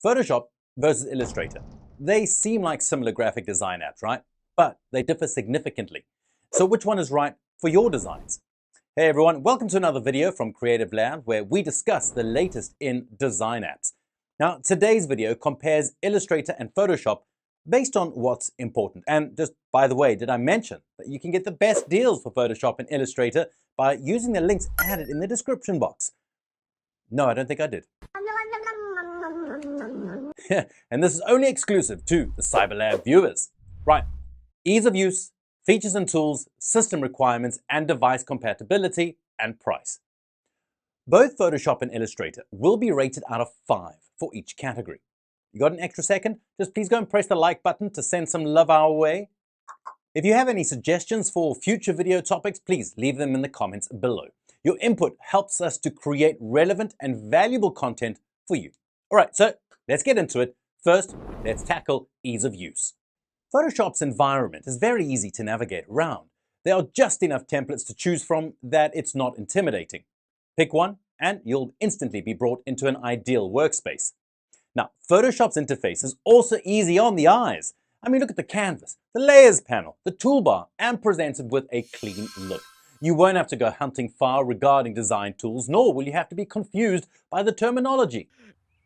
Photoshop versus Illustrator. They seem like similar graphic design apps, right? But they differ significantly. So which one is right for your designs? Hey everyone, welcome to another video from Creative Lab where we discuss the latest in design apps. Now, today's video compares Illustrator and Photoshop based on what's important. And just by the way, did I mention that you can get the best deals for Photoshop and Illustrator by using the links added in the description box? No, I don't think I did. And this is only exclusive to the CyberLab viewers. Right, ease of use, features and tools, system requirements, and device compatibility, and price. Both Photoshop and Illustrator will be rated out of 5 for each category. You got an extra second? Just please go and press the like button to send some love our way. If you have any suggestions for future video topics, please leave them in the comments below. Your input helps us to create relevant and valuable content for you. All right, so let's get into it. First, let's tackle ease of use. Photoshop's environment is very easy to navigate around. There are just enough templates to choose from that it's not intimidating. Pick one and you'll instantly be brought into an ideal workspace. Now, Photoshop's interface is also easy on the eyes. I mean, look at the canvas, the layers panel, the toolbar, and presented with a clean look. You won't have to go hunting far regarding design tools, nor will you have to be confused by the terminology.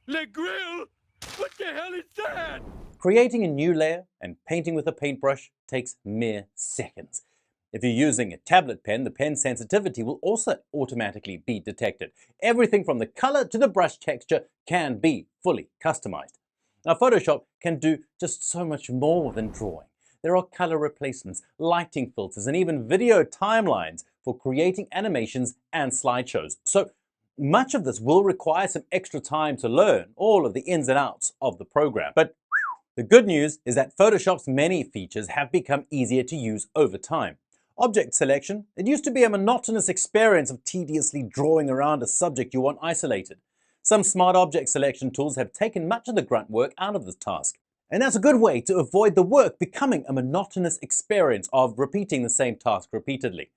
Le grill? What the hell is that? Creating a new layer and painting with a paintbrush takes mere seconds. If you're using a tablet pen, the pen sensitivity will also automatically be detected. Everything from the color to the brush texture can be fully customized. Now, Photoshop can do just so much more than drawing. There are color replacements, lighting filters, and even video timelines for creating animations and slideshows. So much of this will require some extra time to learn all of the ins and outs of the program. But the good news is that Photoshop's many features have become easier to use over time. Object selection, it used to be a monotonous experience of tediously drawing around a subject you want isolated. Some smart object selection tools have taken much of the grunt work out of this task. And that's a good way to avoid the work becoming a monotonous experience of repeating the same task repeatedly.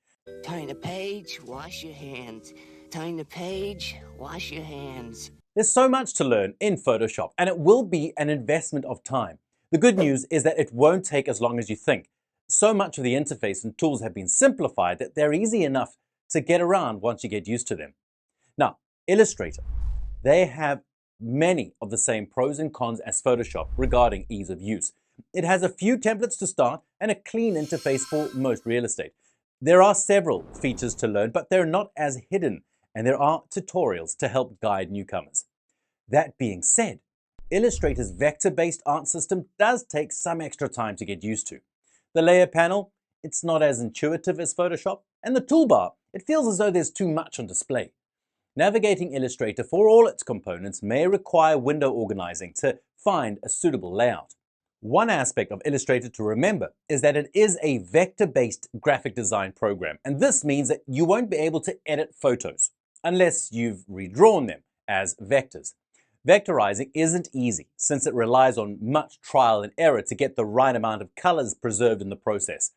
Turn the page, wash your hands. Turn the page, wash your hands. There's so much to learn in Photoshop, and it will be an investment of time. The good news is that it won't take as long as you think. So much of the interface and tools have been simplified that they're easy enough to get around once you get used to them. Now, Illustrator, they have many of the same pros and cons as Photoshop regarding ease of use. It has a few templates to start and a clean interface for most real estate. There are several features to learn, but they're not as hidden, and there are tutorials to help guide newcomers. That being said, Illustrator's vector-based art system does take some extra time to get used to. The layer panel, it's not as intuitive as Photoshop, and the toolbar, it feels as though there's too much on display. Navigating Illustrator for all its components may require window organizing to find a suitable layout. One aspect of Illustrator to remember is that it is a vector-based graphic design program, and this means that you won't be able to edit photos unless you've redrawn them as vectors. Vectorizing isn't easy since it relies on much trial and error to get the right amount of colors preserved in the process.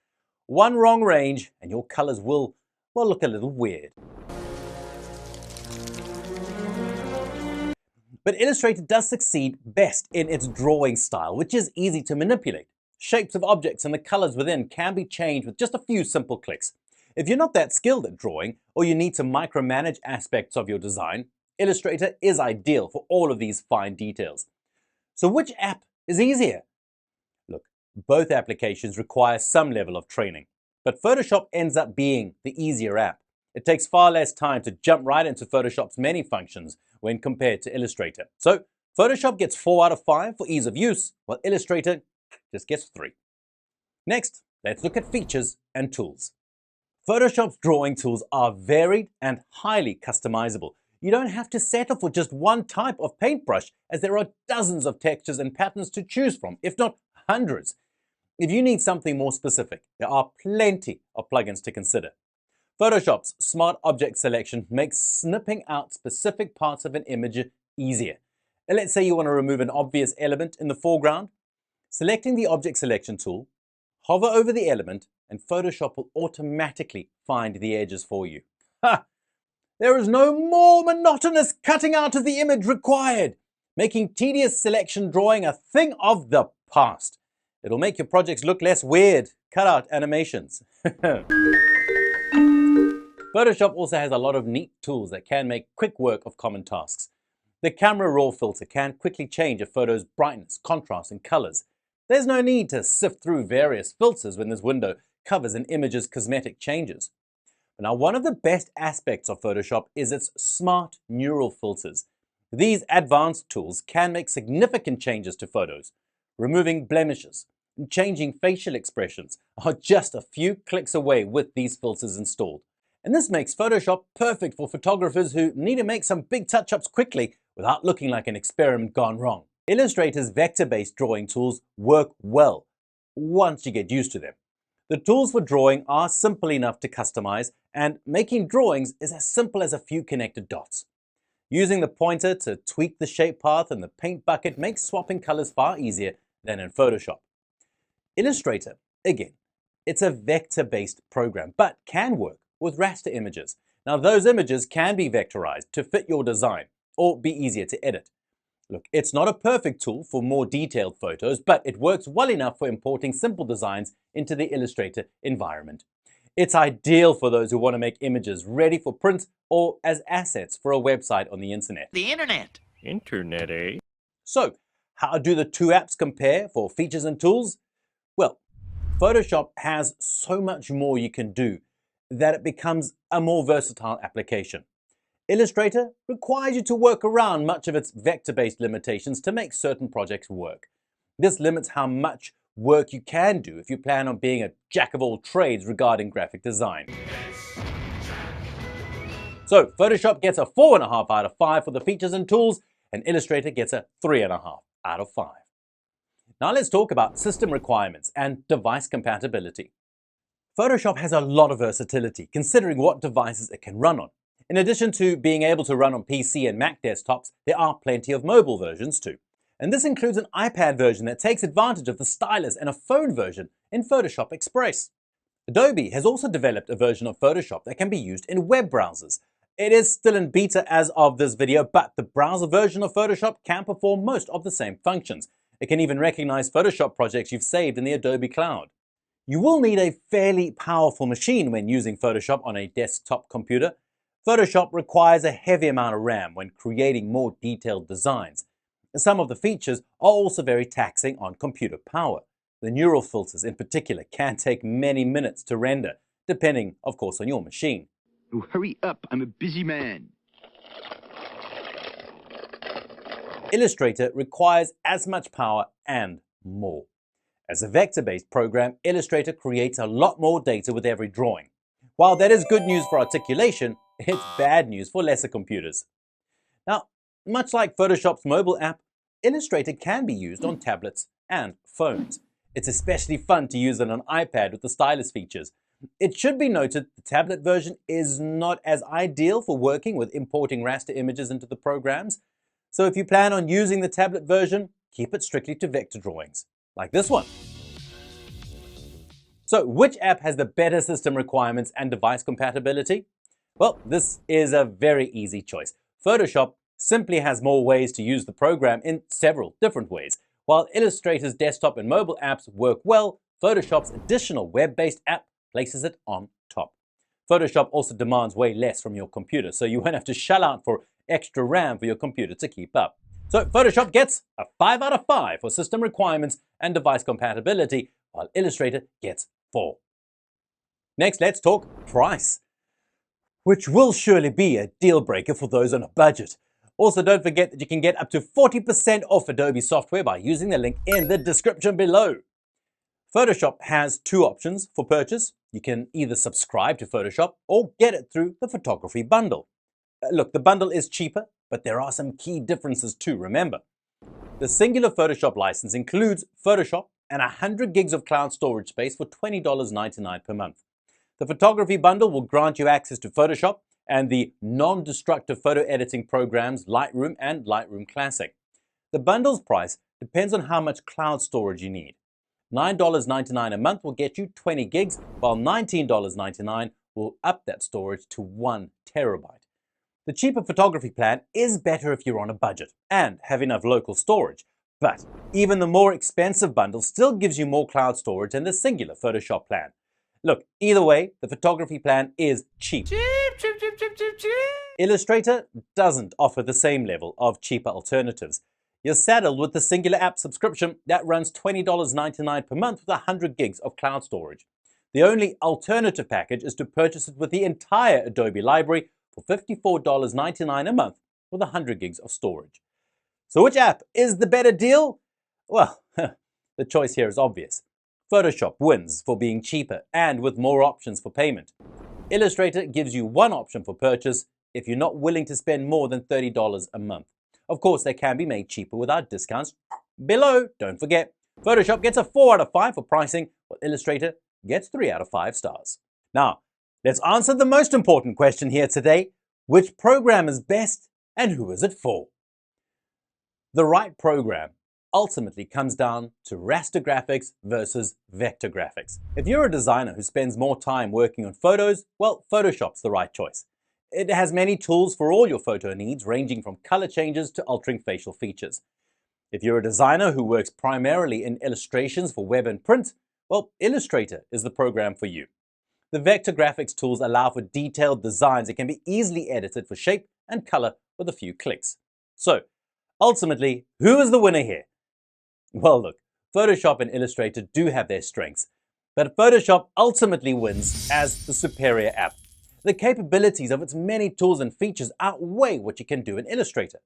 One wrong range and your colors will look a little weird. But Illustrator does succeed best in its drawing style, which is easy to manipulate. Shapes of objects and the colors within can be changed with just a few simple clicks. If you're not that skilled at drawing, or you need to micromanage aspects of your design, Illustrator is ideal for all of these fine details. So which app is easier? Look, both applications require some level of training, but Photoshop ends up being the easier app. It takes far less time to jump right into Photoshop's many functions when compared to Illustrator. So Photoshop gets 4 out of 5 for ease of use, while Illustrator just gets 3. Next, let's look at features and tools. Photoshop's drawing tools are varied and highly customizable. You don't have to settle for just one type of paintbrush, as there are dozens of textures and patterns to choose from, if not hundreds. If you need something more specific, there are plenty of plugins to consider. Photoshop's smart object selection makes snipping out specific parts of an image easier. Let's say you want to remove an obvious element in the foreground. Selecting the object selection tool, hover over the element, and Photoshop will automatically find the edges for you. Ha! There is no more monotonous cutting out of the image required. making tedious selection drawing a thing of the past. It'll make your projects look less weird. Cut out animations. Photoshop also has a lot of neat tools that can make quick work of common tasks. The camera raw filter can quickly change a photo's brightness, contrast, and colors. There's no need to sift through various filters when this window covers an image's cosmetic changes. Now, one of the best aspects of Photoshop is its smart neural filters. These advanced tools can make significant changes to photos. Removing blemishes and changing facial expressions are just a few clicks away with these filters installed. And this makes Photoshop perfect for photographers who need to make some big touch-ups quickly without looking like an experiment gone wrong. Illustrator's vector-based drawing tools work well once you get used to them. The tools for drawing are simple enough to customize, and making drawings is as simple as a few connected dots. Using the pointer to tweak the shape path and the paint bucket makes swapping colors far easier than in Photoshop. Illustrator, again, it's a vector-based program, but can work with raster images. Now, those images can be vectorized to fit your design or be easier to edit. Look, it's not a perfect tool for more detailed photos, but it works well enough for importing simple designs into the Illustrator environment. It's ideal for those who want to make images ready for print or as assets for a website on the internet. The internet. Internet, eh? So, how do the two apps compare for features and tools? Well, Photoshop has so much more you can do that it becomes a more versatile application. Illustrator requires you to work around much of its vector-based limitations to make certain projects work. This limits how much work you can do if you plan on being a jack of all trades regarding graphic design. So Photoshop gets a 4.5 out of 5 for the features and tools, and Illustrator gets a 3.5 out of 5. Now let's talk about system requirements and device compatibility. Photoshop has a lot of versatility considering what devices it can run on. In addition to being able to run on PC and Mac desktops, there are plenty of mobile versions too. And this includes an iPad version that takes advantage of the stylus and a phone version in Photoshop Express. Adobe has also developed a version of Photoshop that can be used in web browsers. It is still in beta as of this video, but the browser version of Photoshop can perform most of the same functions. It can even recognize Photoshop projects you've saved in the Adobe cloud. You will need a fairly powerful machine when using Photoshop on a desktop computer. Photoshop requires a heavy amount of RAM when creating more detailed designs. Some of the features are also very taxing on computer power. The neural filters in particular can take many minutes to render, depending, of course, on your machine. Oh, hurry up, I'm a busy man. Illustrator requires as much power and more. As a vector-based program, Illustrator creates a lot more data with every drawing. While that is good news for articulation, it's bad news for lesser computers. Now, much like Photoshop's mobile app, Illustrator can be used on tablets and phones. It's especially fun to use on an iPad with the stylus features. It should be noted the tablet version is not as ideal for working with importing raster images into the programs. So if you plan on using the tablet version, keep it strictly to vector drawings, like this one. So which app has the better system requirements and device compatibility? Well, this is a very easy choice. Photoshop simply has more ways to use the program in several different ways. While Illustrator's desktop and mobile apps work well, Photoshop's additional web-based app places it on top. Photoshop also demands way less from your computer, so you won't have to shell out for extra RAM for your computer to keep up. So Photoshop gets a 5 out of 5 for system requirements and device compatibility, while Illustrator gets 4. Next, let's talk price, which will surely be a deal breaker for those on a budget. Also, don't forget that you can get up to 40% off Adobe software by using the link in the description below. Photoshop has two options for purchase. You can either subscribe to Photoshop or get it through the photography bundle. Look, the bundle is cheaper, but there are some key differences too, remember. The singular Photoshop license includes Photoshop and 100 gigs of cloud storage space for $20.99 per month. The photography bundle will grant you access to Photoshop and the non-destructive photo editing programs Lightroom and Lightroom Classic. The bundle's price depends on how much cloud storage you need. $9.99 a month will get you 20 gigs, while $19.99 will up that storage to 1 terabyte. The cheaper photography plan is better if you're on a budget and have enough local storage, but even the more expensive bundle still gives you more cloud storage than the singular Photoshop plan. Look, either way, the photography plan is cheap. Illustrator doesn't offer the same level of cheaper alternatives. You're saddled with the singular app subscription that runs $20.99 per month with 100 gigs of cloud storage. The only alternative package is to purchase it with the entire Adobe library for $54.99 a month with 100 gigs of storage. So which app is the better deal? Well, the choice here is obvious. Photoshop wins for being cheaper and with more options for payment. Illustrator gives you one option for purchase if you're not willing to spend more than $30 a month. Of course, they can be made cheaper without discounts. Below, don't forget, Photoshop gets a 4 out of 5 for pricing, while Illustrator gets 3 out of 5 stars. Now, let's answer the most important question here today. Which program is best and who is it for? The right program ultimately comes down to raster graphics versus vector graphics. If you're a designer who spends more time working on photos, well, Photoshop's the right choice. It has many tools for all your photo needs, ranging from color changes to altering facial features. If you're a designer who works primarily in illustrations for web and print, well, Illustrator is the program for you. The vector graphics tools allow for detailed designs that can be easily edited for shape and color with a few clicks. So, ultimately, who is the winner here? Well, look, Photoshop and Illustrator do have their strengths, but Photoshop ultimately wins as the superior app. The capabilities of its many tools and features outweigh what you can do in Illustrator.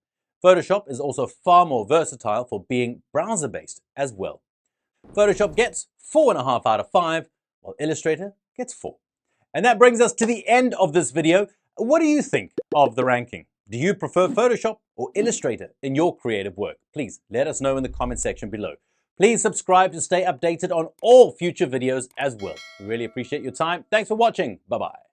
Photoshop is also far more versatile for being browser-based as well. Photoshop gets 4.5 out of 5, while Illustrator gets 4. And that brings us to the end of this video. What do you think of the ranking? Do you prefer Photoshop or Illustrator in your creative work? Please let us know in the comment section below. Please subscribe to stay updated on all future videos as well. We really appreciate your time. Thanks for watching. Bye-bye.